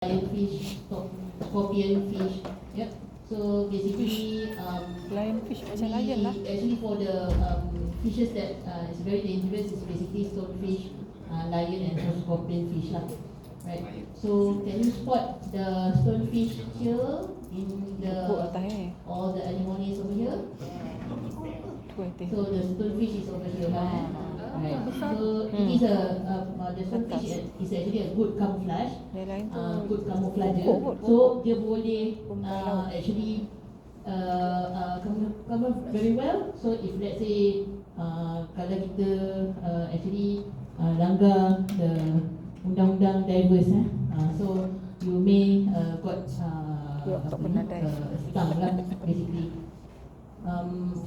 lionfish, scorpion fish. Yep. So basically, Lionfish macam lion lah. actually for the fishes that is very dangerous is basically stonefish, lion and also scorpion fish lah. Right. So can you spot the stonefish here in the all the anemones over here? So the stonefish is over here. Right. So it is the stonefish is actually a good camouflage. Good camouflage. So dia boleh actually camouflage very well. So if let's say kalau kita actually langgar the undang-undang divers, so you may got stung lah basically.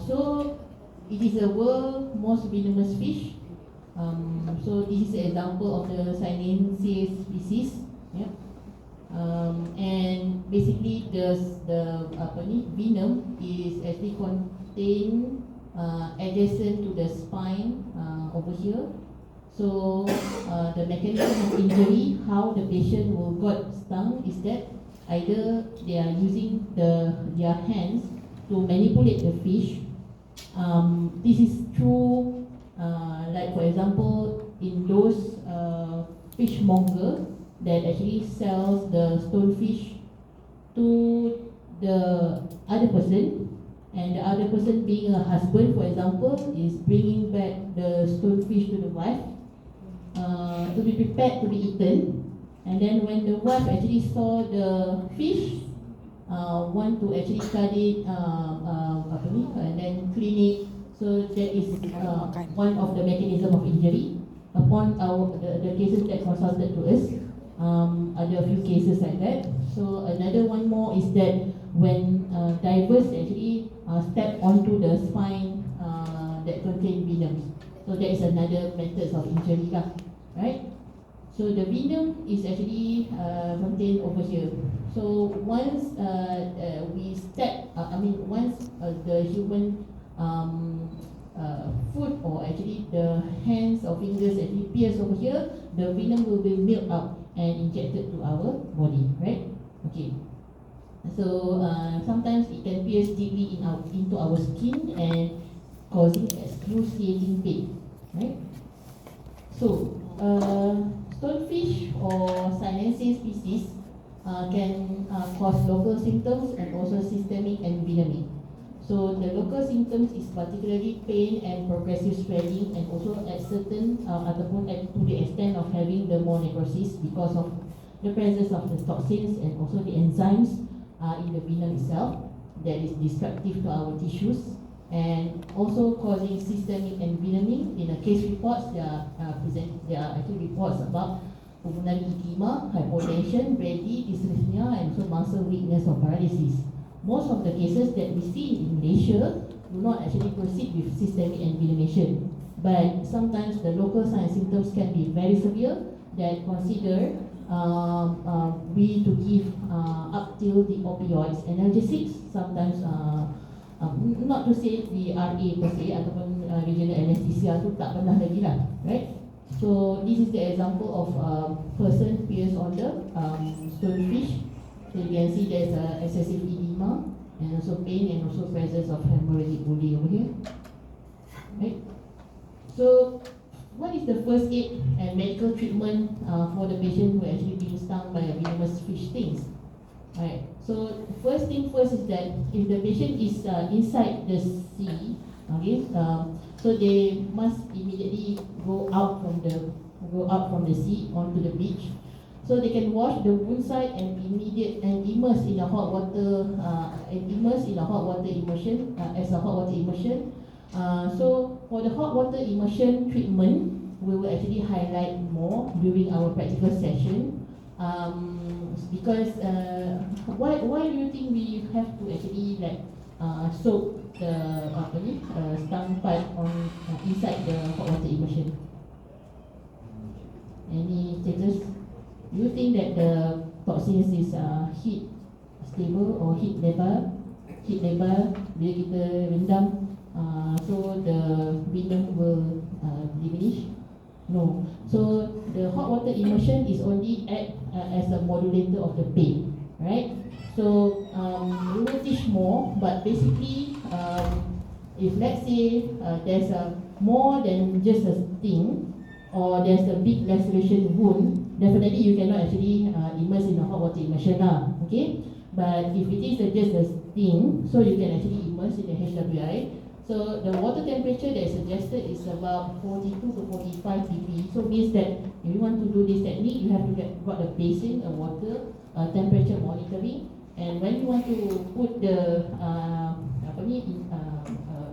So it is the world most venomous fish. So this is an example of the Sinensis species. Yeah. And basically the venom is actually contained adjacent to the spine over here. So the mechanism of injury, how the patient will got stung, is that either they are using their hands to manipulate the fish. This is true, like for example, in those fishmonger that actually sells the stonefish to the other person, and the other person being a husband, for example, is bringing back the stonefish to the wife to be prepared to be eaten. And then when the wife actually saw the fish, want to actually cut it, and then clean it. So that is one of the mechanism of injury. Upon the cases that consulted to us, there are a few cases like that. So another one more is that when divers actually step onto the spine that contain venoms. So that is another method of injury lah, right? So the venom is actually contained over here. So once we step, once the human foot or actually the hands or fingers actually pierce over here, the venom will be milled out and injected to our body, right? Okay. So sometimes it can pierce deeply into our skin and causing excruciating pain, right? So stonefish or Sinensis species can cause local symptoms and also systemic envenoming. So the local symptoms is particularly pain and progressive swelling, and also at certain ataupun to the extent of having the more necrosis because of the presence of the toxins and also the enzymes in the venom itself that is destructive to our tissues, and also causing systemic envenoming. In the case reports, there are actually reports about pulmonary edema, hypotension, brady, dysrhythmia, and also muscle weakness or paralysis. Most of the cases that we see in Malaysia do not actually proceed with systemic envenomation, but sometimes the local signs and symptoms can be very severe that consider we to give up till the opioids, analgesics, sometimes not to say the RA per se ataupun regional anesthesia tu tak pernah lagi lah, right? So this is the example of person pierced on the stonefish. So you can see there's excessive edema and also pain and also presence of hemorrhagic bully over here, right? So what is the first aid and medical treatment for the patient who actually being stung by a venomous fish stings? Right. So first thing first is that if the patient is inside the sea, okay, so they must immediately go out from the sea onto the beach, so they can wash the wound site and immerse in a hot water immersion as a hot water immersion. So for the hot water immersion treatment, we will actually highlight more during our practical session. Because why do you think we have to actually soak the stung part on inside the hot water immersion? Any status? Do you think that the toxins is heat stable or heat level? Bila kita rendam, so the venom will diminish. No. So the hot water immersion is only act as a modulator of the pain, right? So we will teach more, but basically, if let's say there's a more than just a sting, or there's a big laceration wound, definitely you cannot actually immerse in a hot water immersion lah, okay? But if it is just a sting, so you can actually immerse in the HWI. So the water temperature that is suggested is about 42 to 45 degrees. So means that if you want to do this technique, you have to got a basin, a water temperature monitoring, and when you want to put the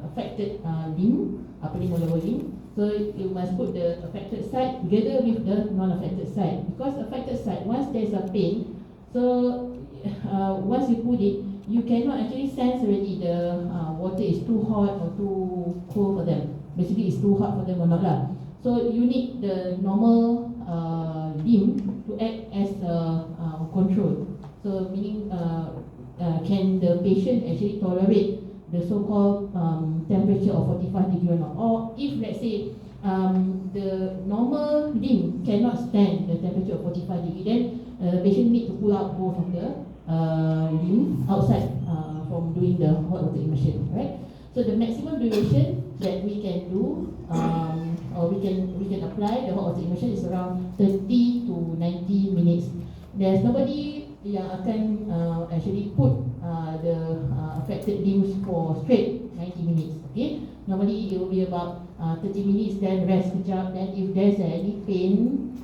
affected limb, lower limb, so you must put the affected side together with the non-affected side, because affected side, once there is a pain, so once you put it, you cannot actually sense already the water is too hot or too cold for them. Basically, it's too hot for them or not lah. So you need the normal limb to act as a control. So meaning, can the patient actually tolerate the so-called temperature of 45 degree or not? Or if let's say the normal limb cannot stand the temperature of 45 degree, then the patient need to pull out both of the limb outside from doing the hot water immersion, right? So the maximum duration that we can do, or we can apply the hot water immersion is around 30 to 90 minutes. There's nobody yang akan actually put the affected limbs for straight 90 minutes. Okay, normally it will be about 30 minutes, then rest kejap. Then if there's any pain,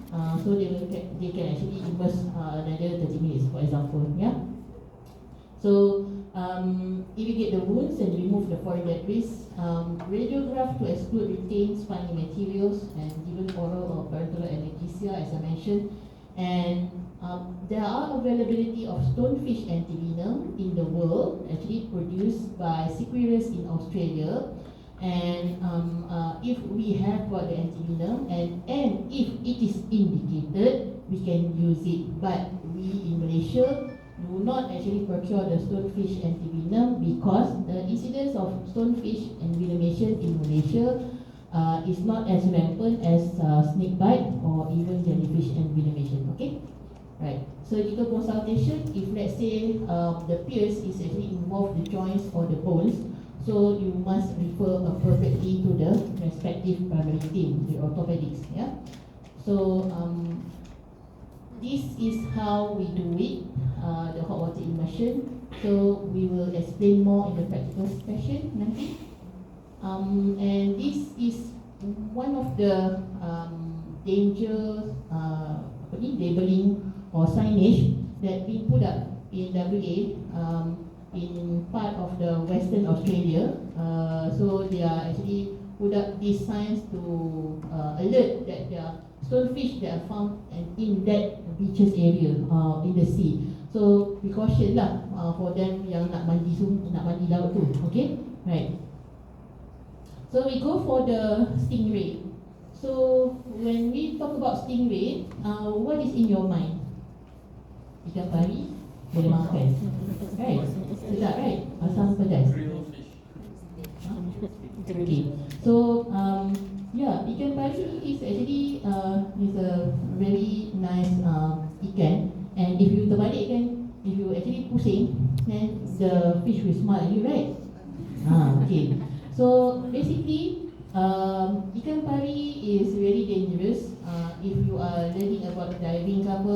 so they can actually immerse another 30 minutes, for example. Yeah. So if you get the wounds and remove the foreign debris, radiograph to exclude retained spiny materials, and given oral or parenteral anesthesia, as I mentioned. And there are availability of stonefish antivenom in the world, actually produced by Sequirus in Australia. And if we have got the antivenom, and if it is indicated, we can use it. But we in Malaysia do not actually procure the stonefish antivenom because the incidence of stonefish envenomation in Malaysia is not as rampant as snake bite or even jellyfish envenomation. Okay, right. Surgical consultation, if let's say the pierce is actually involved the joints or the bones, so you must refer appropriately to the respective primary team, the orthopedics. Yeah. So this is how we do it, the hot water immersion. So we will explain more in the practical session nanti. And this is one of the danger labeling or signage that we put up in WA in part of the Western Australia. So they are actually put up these signs to alert that there are stonefish that are found in that beaches area in the sea. So precaution lah for them yang nak mandi laut tu. Okay, right. So we go for the stingray. So when we talk about stingray, what is in your mind? Ikan pari boleh makan, right? Sedap, right? Asam pedas. Okay. So yeah, ikan pari is actually is a very nice ikan, and if you terbalikkan, if you actually pusing, then the fish will smile at you, right? Okay. So basically, ikan pari is very dangerous. If you are learning about diving ke apa,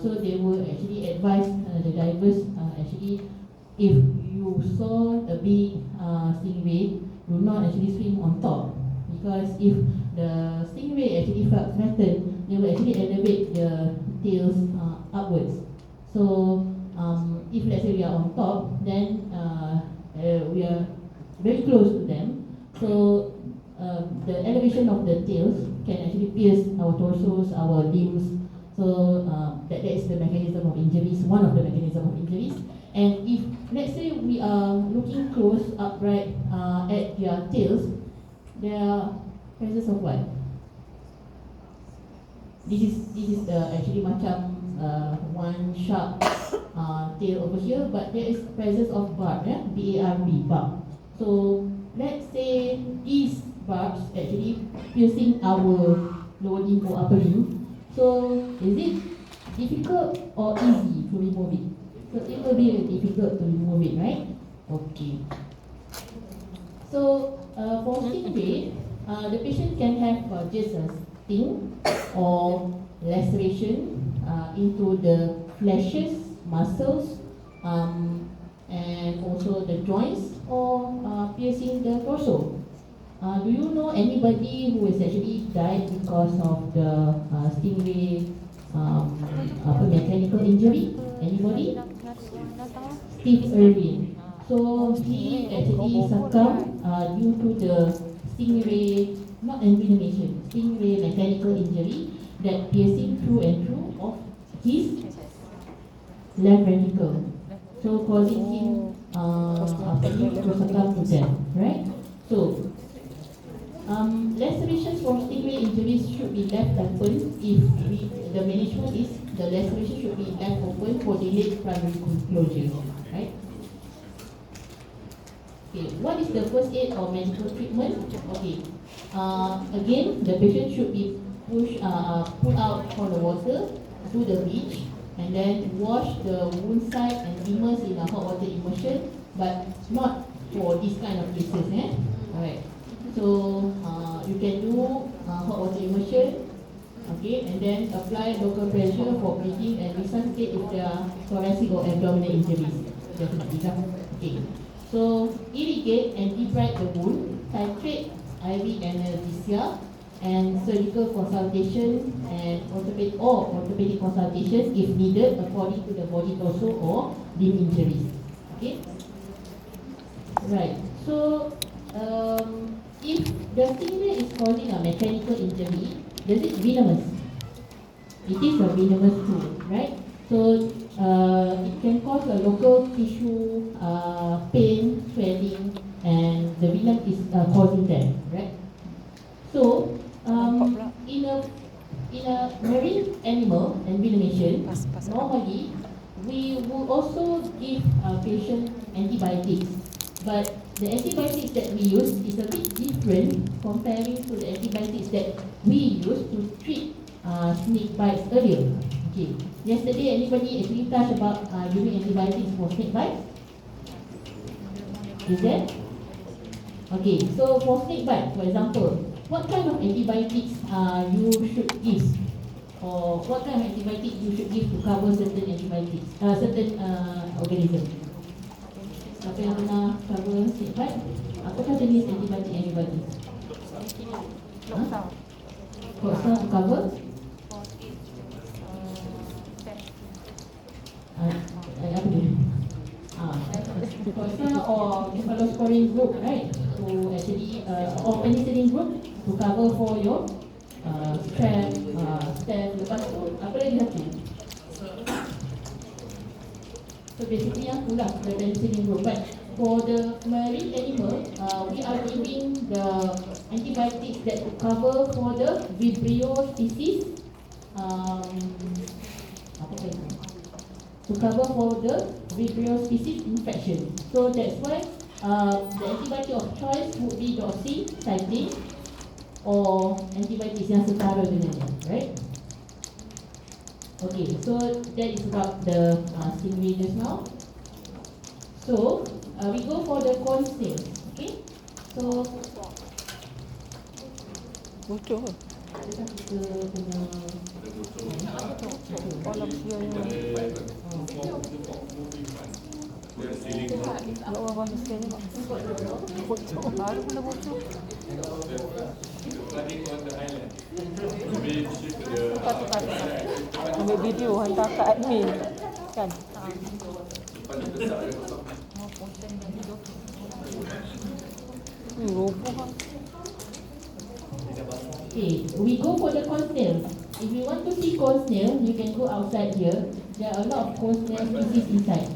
so they will actually advise the divers actually, if you saw a big stingray, do not actually swim on top, because if the stingray actually felt threatened, they will actually elevate the tails upwards. So if let's say we are on top, then we are very close to them, so the elevation of the tails can actually pierce our torsos, our limbs. So that is the mechanism of injuries, one of the mechanism of injuries. And if let's say we are looking close upright at their tails, there are presence of what? This is actually macam one sharp tail over here, but there is presence of barb, yeah? B-A-R-B, barb. So let's say these barbs actually piercing our lower limb or upper limb. So is it difficult or easy to remove it? So it will be difficult to remove it, right? Okay. So for stingray, the patient can have just a sting or laceration into the fleshes, muscles, and also the joints, or piercing the torso. Do you know anybody who has actually died because of the stingray mechanical injury? Anybody? Steve Irwin. So he actually succumbed due to the stingray, not envenomation, stingray mechanical injury that piercing through and through of his left ventricle. So causing him to succumb to death, right? So lacerations from stingray injuries should be left open if the management is the laceration should be left open for delayed primary closure, right? Okay, what is the first aid or medical treatment? Okay, again, the patient should be put out for the water to the beach and then wash the wound site and immerse in a hot water immersion, but not for this kind of cases, Alright. So you can do hot water immersion, okay, and then apply local pressure for bleeding and resuscitate if there are thoracic or abdominal injuries. Definitely, okay. So irrigate and debride the wound, titrate IV anesthesia, and surgical consultation and orthopedic consultation if needed according to the body torso or limb injuries. Okay. Right. So if the stingray is causing a mechanical injury, does it venomous? It is a venomous too, right? So it can cause a local tissue pain, swelling, and the venom is causing that, right? So in a marine animal envenomation, normally we will also give a patient antibiotics, but the antibiotics that we use is a bit different comparing to the antibiotics that we used to treat snake bites earlier. Okay. Yesterday, anybody actually touched about using antibiotics for snake bites? Is there? Okay. So for snake bite, for example, what kind of antibiotics you should give, or what kind of antibiotics you should give to cover certain antibiotics, certain organisms? Siapa yang pernah cover snake bite? Apakah jenis antibiotik yang dibagi? Kosa to cover? Apa dia? Kosa or cephalosporin group, right? To actually, or penicillin group to cover for your strap, stem. Lepas tu, apa lagi satu? So basically yang tu lah, the penicillin group. But for the marine animal, we are giving the antibiotics that to cover for the Vibrio species. Apa itu? To cover for the Vibrio species infection. So that's why the antibiotic of choice would be doxycycline or antibiotics yang setara dengannya, right? Okay, so that is about the stingray just now. So we go for the corn snail. Okay, so bocor ke? kita punya Kolam dia nak orang bangsa sekali ni bocor. Baru kena bocor. Tukar. Ambil video hantar kat admin kan. Roboh lah. Okay, we go for the corn snail. If you want to see corn snail, you can go outside here. There are a lot of corn snail species inside,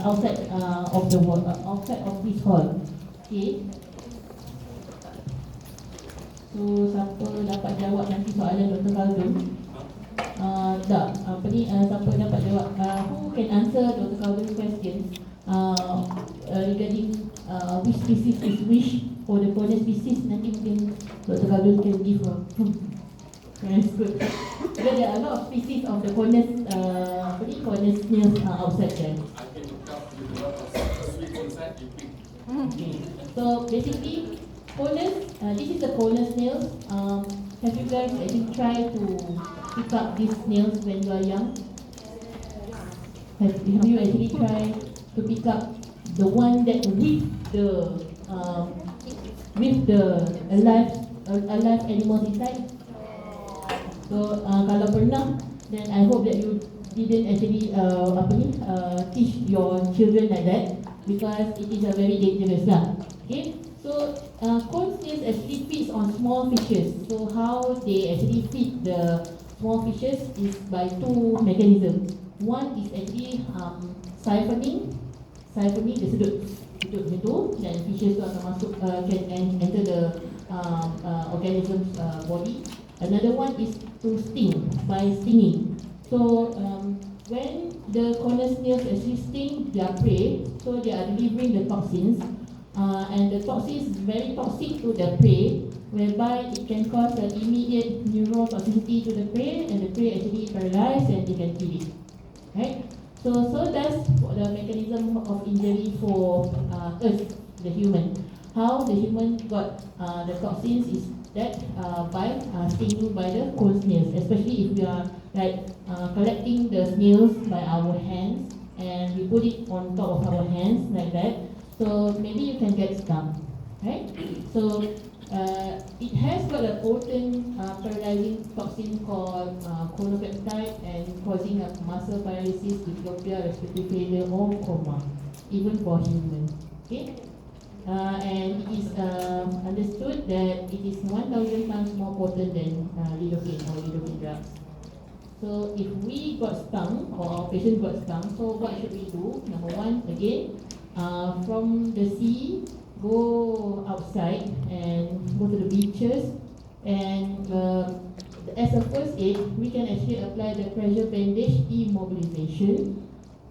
outside of the wall, outside of this hall. Okay. So siapa dapat jawab nanti soalan Dr. Khaldun? Tak, apa ni? Siapa dapat jawab? Who can answer Dr. Khaldun's question regarding which species is which for the corner species? Nanti mungkin Dr. Khaldun can give a That's good. Because there are a lot of species of the corners, corner snails outside there. I can look up with a lot of sweets inside, you pick. Okay. So basically, corners, this is the corner snails. Have you guys actually tried to pick up these snails when you are young? Have you actually tried to pick up the one that with the alive animals inside? So kalau pernah, then I hope that you didn't actually teach your children like that, because it is a very dangerous lah. Okay, so cone snails actually feeds on small fishes. So how they actually feed the small fishes is by two mechanisms. One is actually siphoning dia sedut macam tu, dan fishes tu akan masuk, can enter the organism's body. Another one is to sting, by stinging. So when the corner snails actually sting their prey, so they are delivering the toxins, and the toxins is very toxic to the prey, whereby it can cause an immediate neurotoxicity to the prey, and the prey actually paralyzed and they can kill it. Right? So that's the mechanism of injury for us, the human. How the human got the toxins is that by stinging by the cold snails, especially if we are like collecting the snails by our hands and we put it on top of our hands like that. So maybe you can get stung, right? So it has got a potent paralyzing toxin called chronopeptide, and causing a muscle paralysis, diplopia, respiratory failure, or coma, even for humans. Okay, and it is understood that it is 1,000 times more potent than lidocaine or lidocaine drugs. So if we got stung or our patient got stung, so what should we do? Number one, again, from the sea, go outside and go to the beaches, and as a first aid, we can actually apply the pressure bandage immobilization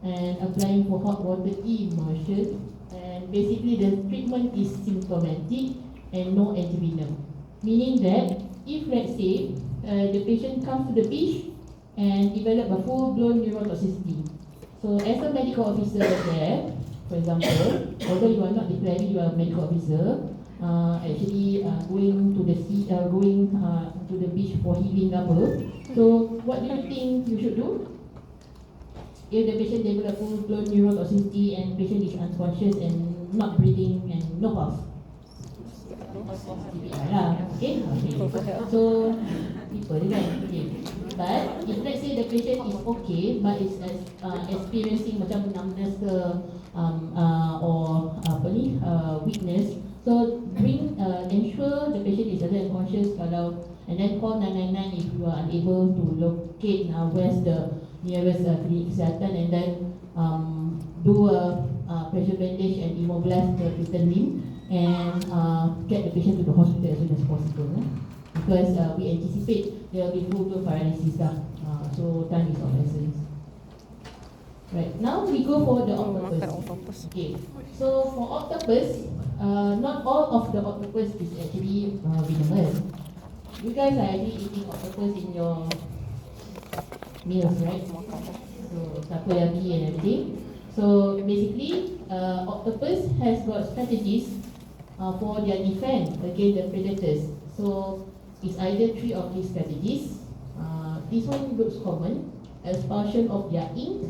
and applying for hot water immersion. And basically the treatment is symptomatic and no antivenom, meaning that if, let's say, the patient comes to the beach and develop a full-blown neurotoxicity, so as a medical officer there, for example, although you are not declaring you are a medical officer, actually going to the sea, going to the beach for healing apa. So what do you think you should do? If the patient develop full-blown neurotoxicity and patient is unconscious and not breathing and no pulse, okay. So people kan, okay. But if let's say the patient is okay but is experiencing macam numbness ke or weakness, so ensure the patient is alert and conscious and then call 999 if you are unable to locate where's the nearest clinic kesihatan, and then do a pressure bandage and immobilize the written limb, and get the patient to the hospital as soon as possible, because we anticipate there will be full-blown paralysis so time is of essence. Right, now we go for the octopus. Okay, so for octopus, not all of the octopus is actually venomous. You guys are actually eating octopus in your meals, right? So takoyaki and everything. So basically, octopus has got strategies for their defense against the predators. So it's either three of these strategies. This one looks common: expulsion of their ink,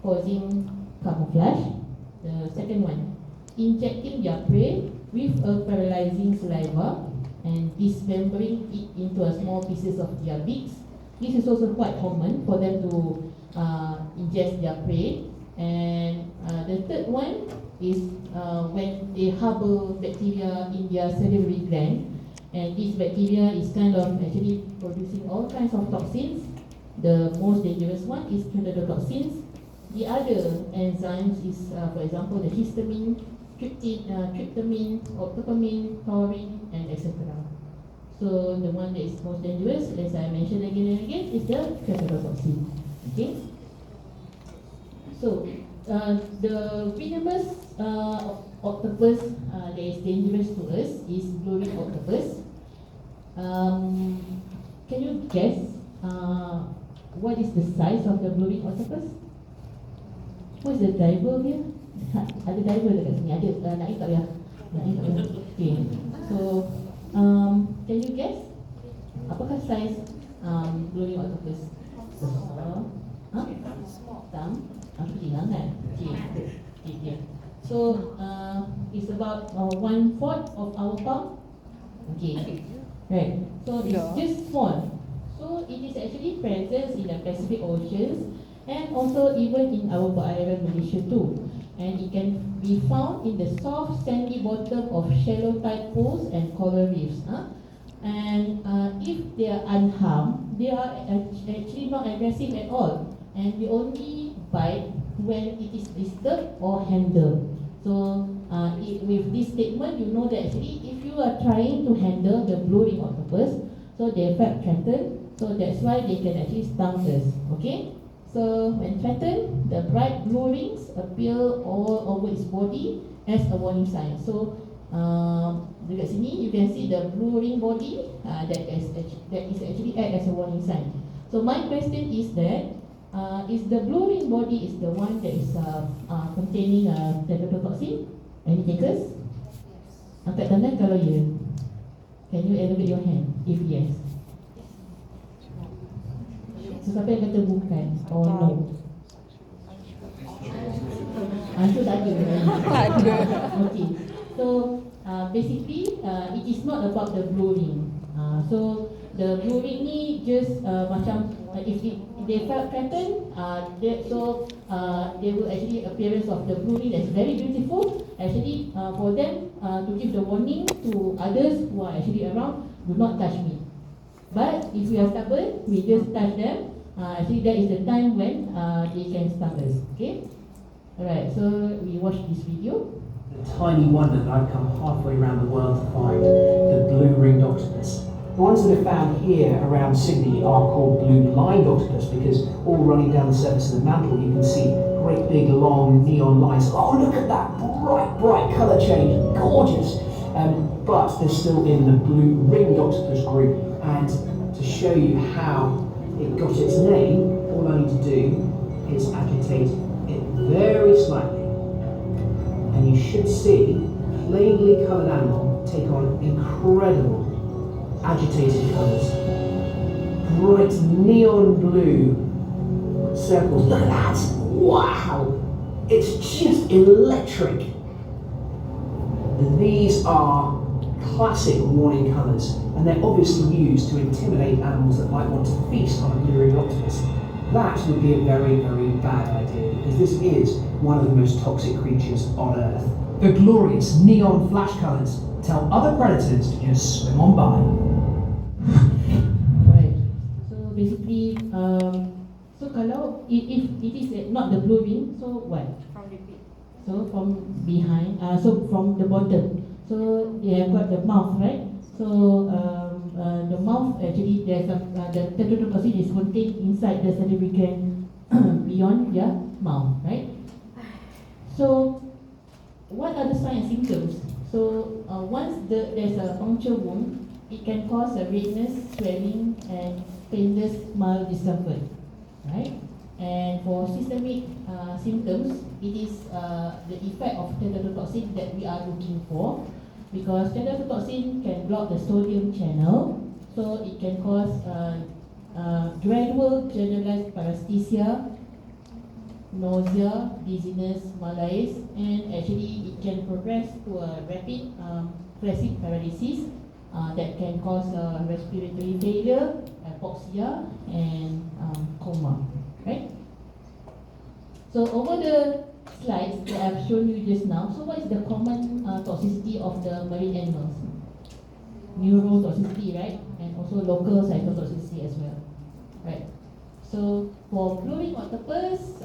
causing camouflage. The second one, injecting their prey with a paralyzing saliva and dismembering it into a small pieces of their beaks. This is also quite common for them to ingest their prey. And the third one is when they harbor bacteria in their salivary gland, and this bacteria is kind of actually producing all kinds of toxins. The most dangerous one is cyanidiotoxins. The other enzymes is, for example, the histamine, tryptamine, dopamine, taurine, and etc. So the one that is most dangerous, as I mentioned again and again, is the cyanidiotoxin. Okay. So the venomous octopus that is dangerous to us is glowing octopus. can you guess what is the size of the blue ring octopus? Who is the diver here? Ada diver dekat sini. Ada Naik tak ya? Naik tak ya? Okay. So can you guess apakah size blue ring octopus? Besar. Tam. Kecil kan? Kecil. So it's about 1/4 of our palm. Okay. Right. So it's just small. So it is actually present in the Pacific Oceans and also even in our perairan Malaysia too. And it can be found in the soft sandy bottom of shallow tide pools and coral reefs. And if they are unharmed, they are actually not aggressive at all. And they only bite when it is disturbed or handled. So with this statement, you know that actually if you are trying to handle the blue ring octopus, so they felt threatened, so that's why they can actually stung us. Okay? So when threatened, the bright blue rings appear all over its body as a warning sign. So dekat sini you can see the blue ring body that is actually act as a warning sign. So my question is that is the blue ring body is the one that is containing tetrodotoxin? Any takers? Angkat tangan kalau ya. Can you elevate your hand if yes? So siapa yang kata bukan or no? So tak ada. Tak ada. Okay. So basically it is not about the blue ring. So the blue ring ni just macam if they felt threatened, they will actually appearance of the blue ring that's very beautiful. Actually, for them to give the warning to others who are actually around, do not touch me. But if we are stubborn, we just touch them. Actually, that is the time when they can stung us. Okay. Alright. So we watch this video. A tiny wonder that I've come halfway around the world to find, the blue-ringed octopus. The ones that are found here around Sydney are called blue-blind octopus because all running down the surface of the mantle you can see great big long neon lights. Oh, look at that bright colour change, gorgeous! But they're still in the blue-ringed octopus group, and to show you how it got its name, all I need to do is agitate it very slightly. And you should see plainly coloured animal take on incredible agitated colours. Bright neon blue circles. Look at that! Wow! It's just electric. These are classic warning colours, and they're obviously used to intimidate animals that might want to feast on a blue-ringed octopus. That would be a very, very bad idea, because this is one of the most toxic creatures on Earth. The glorious neon flash colours tell other predators to just swim on by. Right. So basically, so kalau if it is not the blue ring, so what? From the beak. So from behind, so from the bottom. So they have got the mouth, right? So the mouth actually there's the tetrodotoxin is contained inside the salivary gland beyond their mouth, right? So what are the signs and symptoms? So once there's a puncture wound, it can cause a redness, swelling, and painless mild discomfort, right? And for systemic symptoms, it is the effect of tetrodotoxin that we are looking for, because tetrodotoxin can block the sodium channel, so it can cause gradual generalized paresthesia, nausea, dizziness, malaise, and actually it can progress to a rapid flaccid paralysis that can cause respiratory failure, hypoxia, and coma. Right? So over the slides that I've shown you just now, so what is the common toxicity of the marine animals? Neurotoxicity, right? And also local cytotoxicity as well. Right? So for blue ring octopus,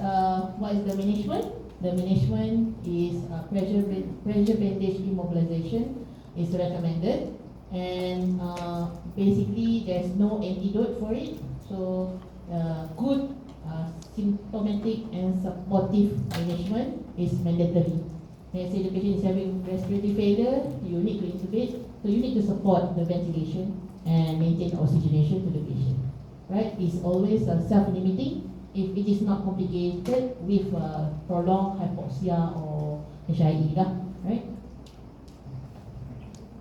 what is the management? The management is pressure bandage immobilization is recommended, and basically there's no antidote for it. So good symptomatic and supportive management is mandatory. Let's say the patient is having respiratory failure, you need to intubate, so you need to support the ventilation. and maintain oxygenation to the patient. Right? It's always self-limiting if it is not complicated with prolonged hypoxia or HIE lah, right?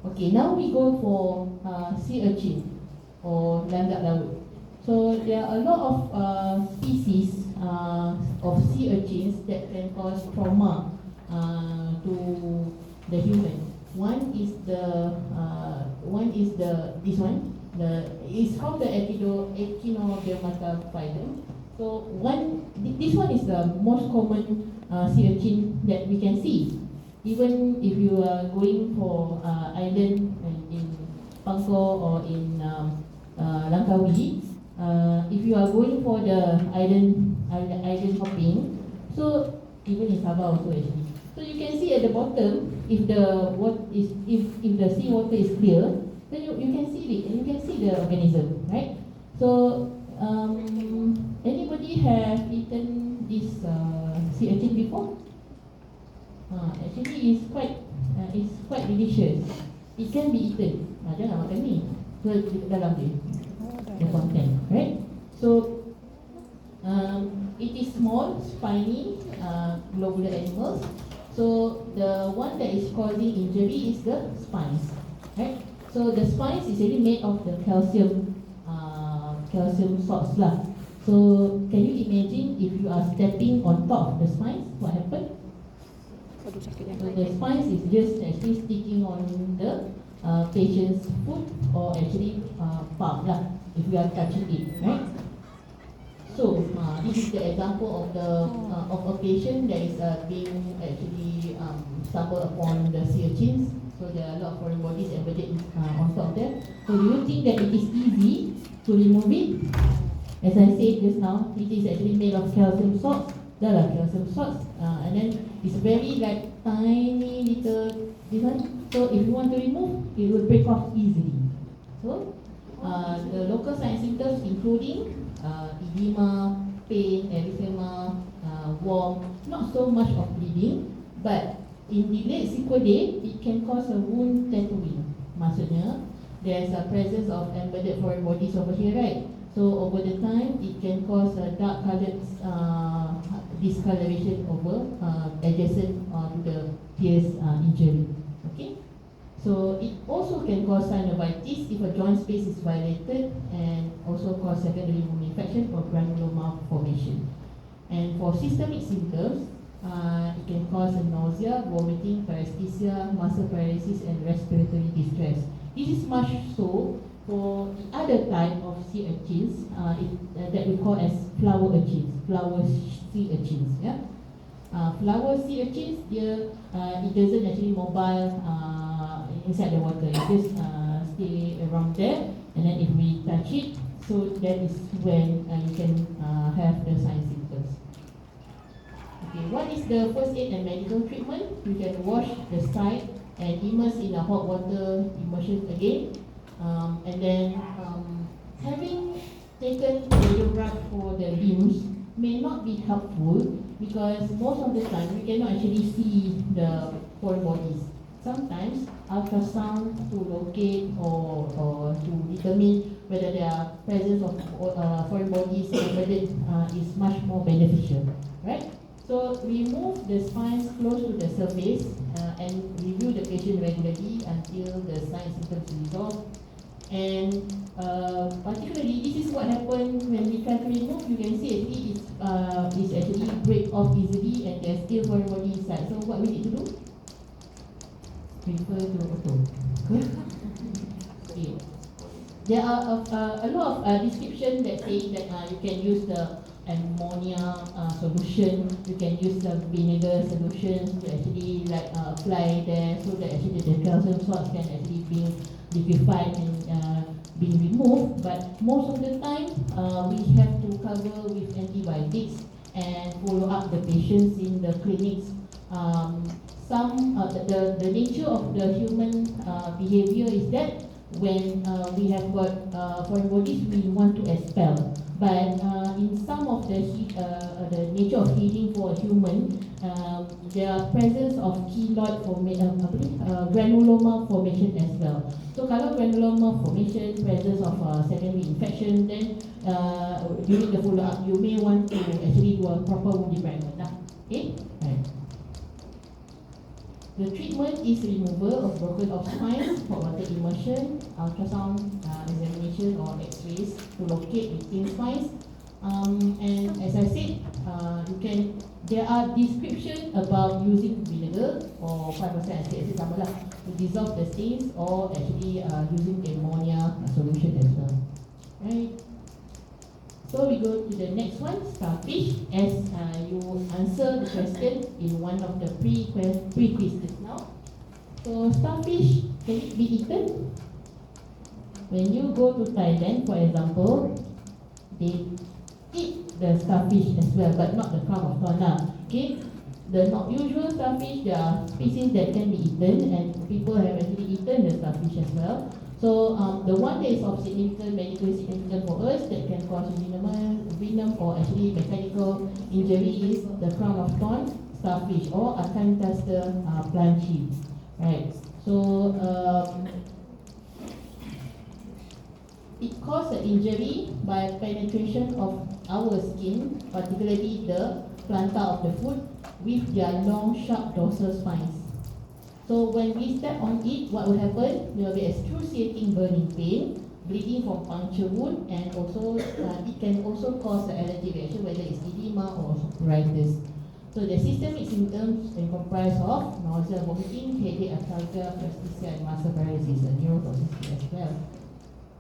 Okay, now we go for sea urchin or landak laut. So there are a lot of species of sea urchins that can cause trauma to the human. One is this one. It's called the Echinodermata phylum. So this one is the most common sea urchin that we can see. Even if you are going for island in Pangkor or in Langkawi, if you are going for the island hopping, so even in Sabah also actually. So you can see at the bottom, if the sea water is clear, then you can see it and you can see the organism, right? So anybody have eaten this sea urchin before? Actually, it's quite delicious. It can be eaten. Jangan makan ni. So dalam dia, the content, right? So it is small, spiny, globular animals. So the one that is causing injury is the spines, right? So the spines is really made of the calcium salts lah. So can you imagine if you are stepping on top of the spines, what happens? So the spines is just actually sticking on the patient's foot or actually palm lah, if we are touching it, right? So this is the example of a patient that is being actually stumbled upon the sea urchins. So there are a lot of foreign bodies embedded on top of them. So do you think that it is easy to remove it? As I said just now, it is actually made of calcium salts. There are calcium salts, and then it's very like tiny little this one. So if you want to remove, it will break off easily. So the local signs and symptoms including edema, pain, erythema, warm, not so much of bleeding, but in delayed sequelae, it can cause a wound tattooing. Maksudnya, there's a presence of embedded foreign bodies over here, right? So over the time, it can cause a dark colored discoloration over adjacent to the pierced injury. Okay, so it also can cause synovitis if a joint space is violated, and also cause secondary wound infection or granuloma formation. And for systemic symptoms, it can cause nausea, vomiting, paresthesia, muscle paralysis, and respiratory distress. This is much so for the other type of sea urchins that we call as flower urchins, flower sea urchins. Yeah, flower sea urchins, it doesn't actually mobile inside the water. It just stay around there, and then if we touch it, so that is when you can have the signs and symptoms. Okay, what is the first aid and medical treatment? You can wash the site and immerse in a hot water immersion again. And then having taken radiograph for the limbs may not be helpful because most of the time we cannot actually see the foreign bodies. Sometimes ultrasound to locate or to determine whether there are presence of foreign bodies embedded is much more beneficial, right? So remove the spines close to the surface and review the patient regularly until the signs and symptoms resolve. And particularly, this is what happens when we try to remove. You can see actually it's actually break off easily and there's still foreign body inside. So what we need to do? Refer to auto. Okay. There are a lot of description that saying that you can use the ammonia solution. You can use the vinegar solutions to actually like apply there, so that actually the calcium salts can actually be liquefied and being removed. But most of the time, we have to cover with antibiotics and follow up the patients in the clinics. The nature of the human behavior is that when we have got foreign bodies we want to expel. But in some of the nature of healing for a human, there are presence of keloid granuloma formation as well. So kalau granuloma formation, presence of secondary infection, then during the follow-up you may want to actually do a proper wound debridement lah. Okay? Right. The treatment is removal of broken off spines, hot water immersion, ultrasound examination or X-rays to locate retained spines. And as I said, there are descriptions about using vinegar or 5% acetic acid sama lah to dissolve the stains, or actually using ammonia solution as well. Right. So we go to the next one, starfish. As you answer the question in one of the pre-quiz just now. So starfish, can it be eaten? When you go to Thailand, for example, they eat the starfish as well, but not the crown of tuna. Okay, the not usual starfish, there are species that can be eaten, and people have actually eaten the starfish as well. So the one that is of significant medical significance for us that can cause venom or actually mechanical injury is the crown of thorn starfish or Acanthaster planchi. Right. So it causes an injury by penetration of our skin, particularly the planta of the foot, with their long, sharp dorsal spines. So when we step on it, what will happen? There will be excruciating burning pain, bleeding from puncture wound, and also it can also cause an allergic reaction, whether it's edema or pruritus. So the systemic symptoms can comprise of nausea, vomiting, headache, arthralgia, paresthesia, and muscle paralysis, and neurotoxicity as well.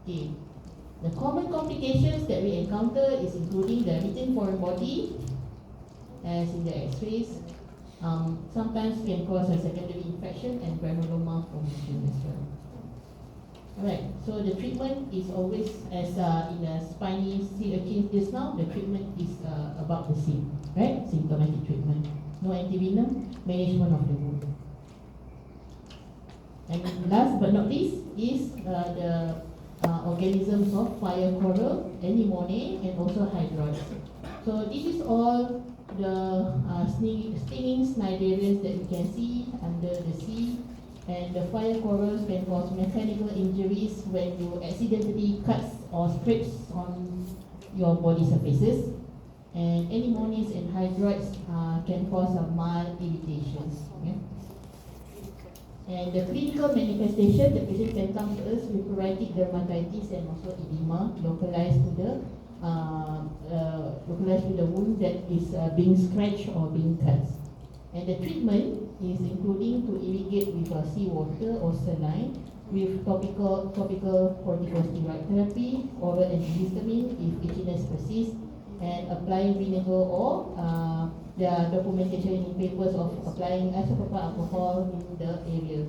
Okay. The common complications that we encounter is including the retained foreign body, as in the X-rays. Sometimes can cause a secondary infection and granuloma formation as well. Alright, so the treatment is always, as in a spiny sea urchin just now, the treatment is about the same, right? Symptomatic treatment. No antivenom, management of the wound. And last but not least is the organisms of fire coral, anemone, and also hydroids. So this is all the stinging cnidarians that you can see under the sea, and the fire corals can cause mechanical injuries when you accidentally cut or scrapes on your body surfaces, and anemones and hydroids can cause a mild irritations. Okay? And the clinical manifestation, the patient can come to us with pruritic dermatitis and also edema localized to the wound that is being scratched or being cut. And the treatment is including to irrigate with seawater or saline, with topical corticosteroid therapy, oral antihistamine if itchiness persists, and applying vinegar or there are documentation in papers of applying isopropyl alcohol in the area.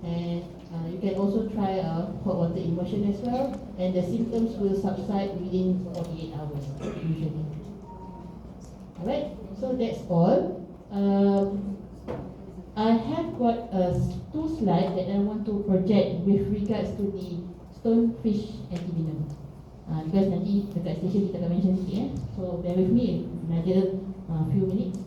And you can also try hot water immersion as well, and the symptoms will subside within 48 hours usually. Alright, so that's all. I have got 2 slides that I want to project with regards to the stonefish antivenom. Because nanti dekat station kita akan mention sikit. So bear with me another few minutes.